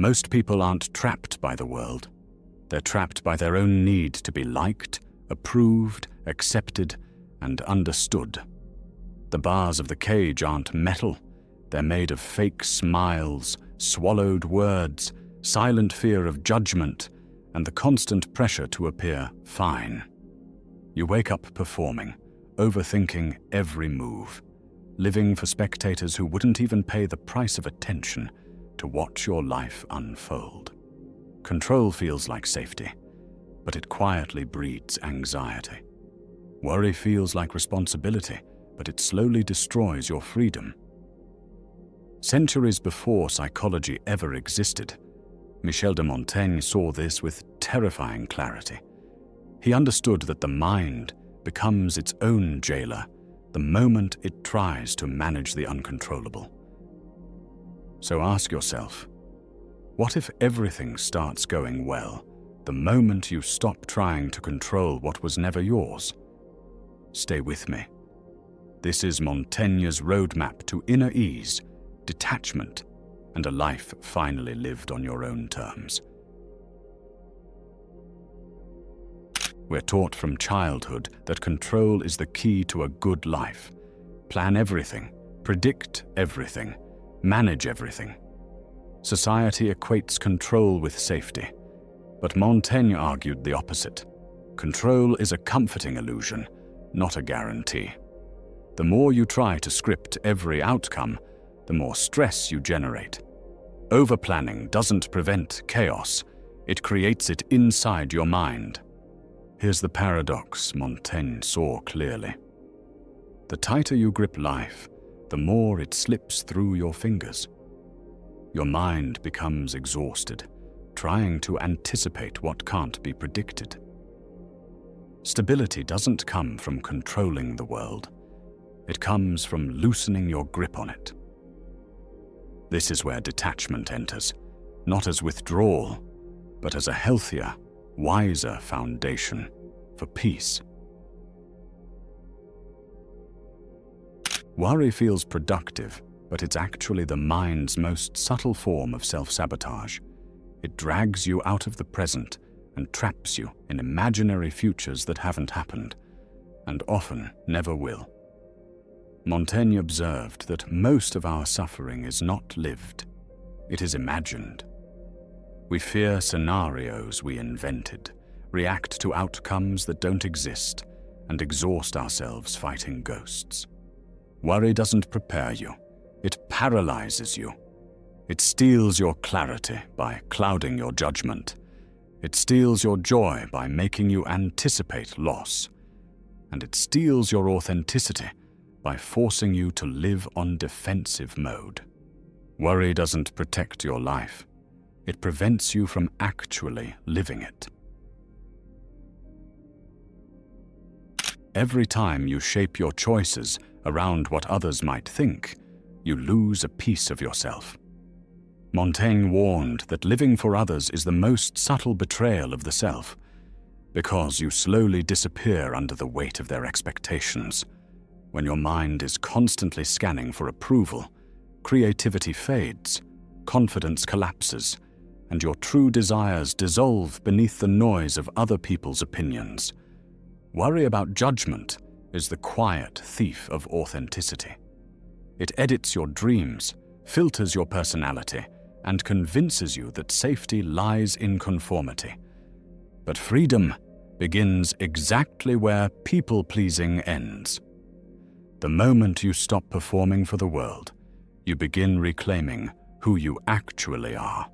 Most people aren't trapped by the world. They're trapped by their own need to be liked, approved, accepted, and understood. The bars of the cage aren't metal. They're made of fake smiles, swallowed words, silent fear of judgment, and the constant pressure to appear fine. You wake up performing, overthinking every move, living for spectators who wouldn't even pay the price of attention to watch your life unfold. Control feels like safety, but it quietly breeds anxiety. Worry feels like responsibility, but it slowly destroys your freedom. Centuries before psychology ever existed, Michel de Montaigne saw this with terrifying clarity. He understood that the mind becomes its own jailer the moment it tries to manage the uncontrollable. So ask yourself, what if everything starts going well the moment you stop trying to control what was never yours? Stay with me. This is Montaigne's roadmap to inner ease, detachment, and a life finally lived on your own terms. We're taught from childhood that control is the key to a good life. Plan everything, predict everything, manage everything. Society equates control with safety, but Montaigne argued the opposite. Control is a comforting illusion, not a guarantee. The more you try to script every outcome, the more stress you generate. Overplanning doesn't prevent chaos, it creates it inside your mind. Here's the paradox Montaigne saw clearly. The tighter you grip life, the more it slips through your fingers. Your mind becomes exhausted, trying to anticipate what can't be predicted. Stability doesn't come from controlling the world. It comes from loosening your grip on it. This is where detachment enters, not as withdrawal, but as a healthier, wiser foundation for peace. Worry feels productive, but it's actually the mind's most subtle form of self-sabotage. It drags you out of the present and traps you in imaginary futures that haven't happened, and often never will. Montaigne observed that most of our suffering is not lived, it is imagined. We fear scenarios we invented, react to outcomes that don't exist, and exhaust ourselves fighting ghosts. Worry doesn't prepare you, it paralyzes you. It steals your clarity by clouding your judgment. It steals your joy by making you anticipate loss. And it steals your authenticity by forcing you to live on defensive mode. Worry doesn't protect your life. It prevents you from actually living it. Every time you shape your choices around what others might think, you lose a piece of yourself. Montaigne warned that living for others is the most subtle betrayal of the self, because you slowly disappear under the weight of their expectations. When your mind is constantly scanning for approval, creativity fades, confidence collapses, and your true desires dissolve beneath the noise of other people's opinions. Worry about judgment is the quiet thief of authenticity. It edits your dreams, filters your personality, and convinces you that safety lies in conformity. But freedom begins exactly where people-pleasing ends. The moment you stop performing for the world, you begin reclaiming who you actually are.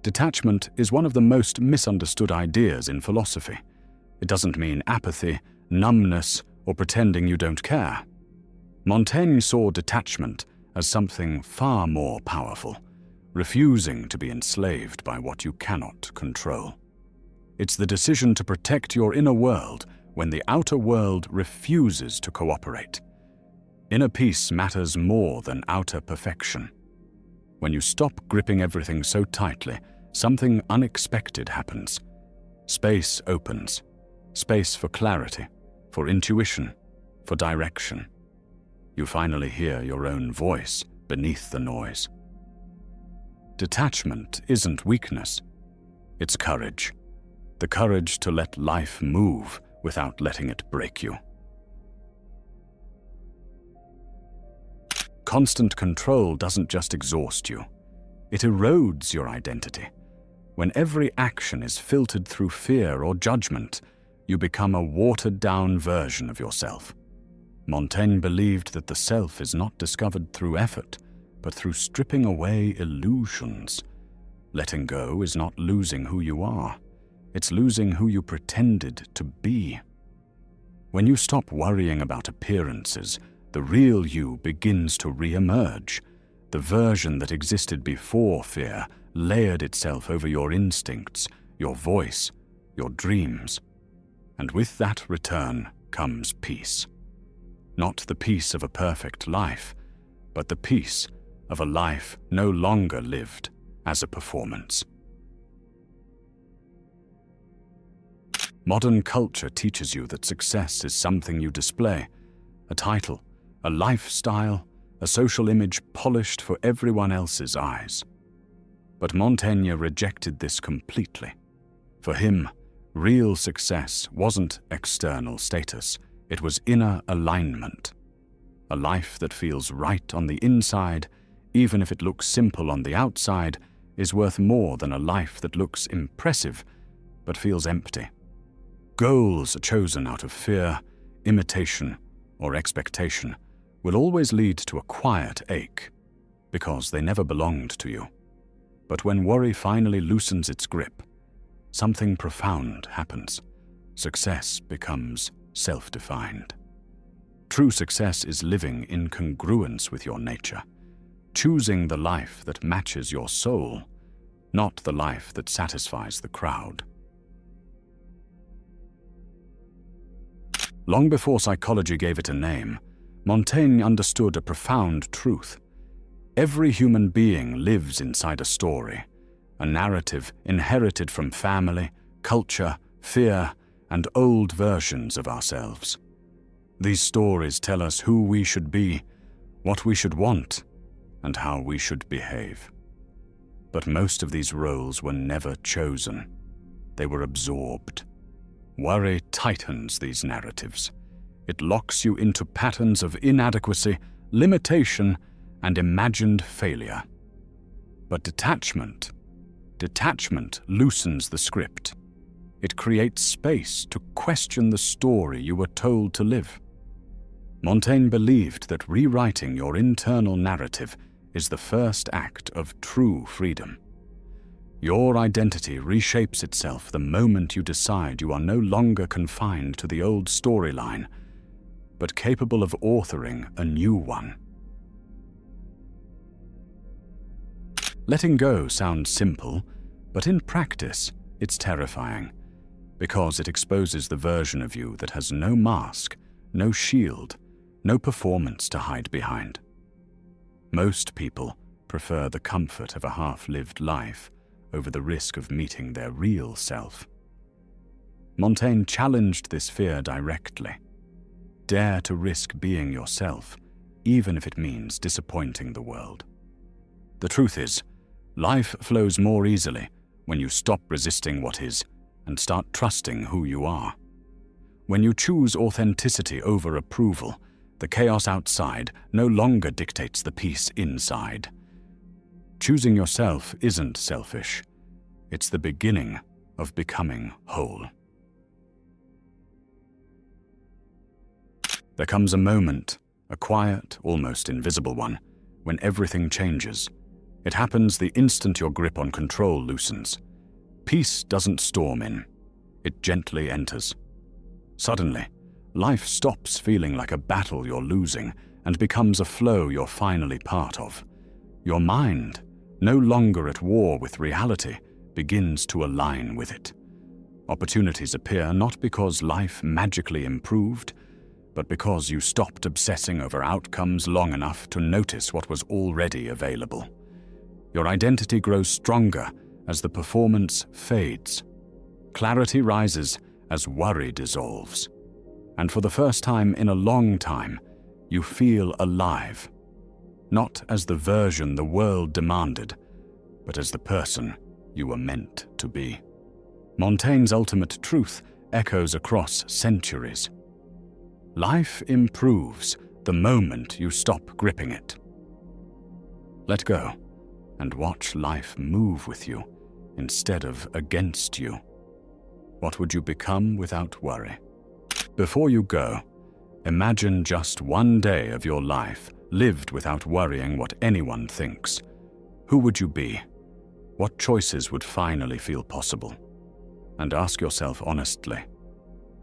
Detachment is one of the most misunderstood ideas in philosophy. It doesn't mean apathy, numbness, or pretending you don't care. Montaigne saw detachment as something far more powerful, refusing to be enslaved by what you cannot control. It's the decision to protect your inner world when the outer world refuses to cooperate. Inner peace matters more than outer perfection. When you stop gripping everything so tightly, something unexpected happens. Space opens. Space for clarity, for intuition, for direction. You finally hear your own voice beneath the noise. Detachment isn't weakness, it's courage. The courage to let life move without letting it break you. Constant control doesn't just exhaust you, it erodes your identity. When every action is filtered through fear or judgment, you become a watered-down version of yourself. Montaigne believed that the self is not discovered through effort, but through stripping away illusions. Letting go is not losing who you are, it's losing who you pretended to be. When you stop worrying about appearances, the real you begins to re-emerge. The version that existed before fear layered itself over your instincts, your voice, your dreams. And with that return comes peace. Not the peace of a perfect life, but the peace of a life no longer lived as a performance. Modern culture teaches you that success is something you display, a title, a lifestyle, a social image polished for everyone else's eyes. But Montaigne rejected this completely. For him, real success wasn't external status, it was inner alignment. A life that feels right on the inside, even if it looks simple on the outside, is worth more than a life that looks impressive but feels empty. Goals chosen out of fear, imitation, or expectation will always lead to a quiet ache, because they never belonged to you. But when worry finally loosens its grip, something profound happens. Success becomes self-defined. True success is living in congruence with your nature, choosing the life that matches your soul, not the life that satisfies the crowd. Long before psychology gave it a name, Montaigne understood a profound truth. Every human being lives inside a story, a narrative inherited from family, culture, fear, and old versions of ourselves. These stories tell us who we should be, what we should want, and how we should behave. But most of these roles were never chosen. They were absorbed. Worry tightens these narratives. It locks you into patterns of inadequacy, limitation, and imagined failure. But detachment loosens the script. It creates space to question the story you were told to live. Montaigne believed that rewriting your internal narrative is the first act of true freedom. Your identity reshapes itself the moment you decide you are no longer confined to the old storyline, but capable of authoring a new one. Letting go sounds simple, but in practice, it's terrifying, because it exposes the version of you that has no mask, no shield, no performance to hide behind. Most people prefer the comfort of a half-lived life over the risk of meeting their real self. Montaigne challenged this fear directly. Dare to risk being yourself, even if it means disappointing the world. The truth is, life flows more easily when you stop resisting what is and start trusting who you are. When you choose authenticity over approval, the chaos outside no longer dictates the peace inside. Choosing yourself isn't selfish. It's the beginning of becoming whole. There comes a moment, a quiet, almost invisible one, when everything changes. It happens the instant your grip on control loosens. Peace doesn't storm in. It gently enters. Suddenly, life stops feeling like a battle you're losing and becomes a flow you're finally part of. Your mind, no longer at war with reality, begins to align with it. Opportunities appear not because life magically improved, but because you stopped obsessing over outcomes long enough to notice what was already available. Your identity grows stronger as the performance fades. Clarity rises as worry dissolves. And for the first time in a long time, you feel alive. not as the version the world demanded, but as the person you were meant to be. Montaigne's ultimate truth echoes across centuries. Life improves the moment you stop gripping it. Let go and watch life move with you instead of against you. What would you become without worry? Before you go, imagine just one day of your life lived without worrying what anyone thinks. Who would you be? What choices would finally feel possible? And ask yourself honestly,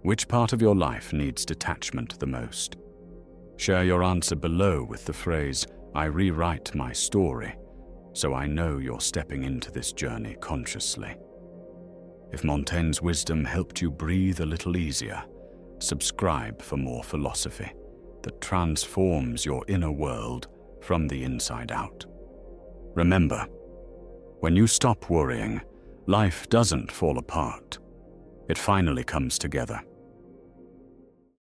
which part of your life needs detachment the most? Share your answer below with the phrase, "I rewrite my story, so I know you're stepping into this journey consciously." If Montaigne's wisdom helped you breathe a little easier, subscribe for more philosophy that transforms your inner world from the inside out. Remember, when you stop worrying, life doesn't fall apart. It finally comes together.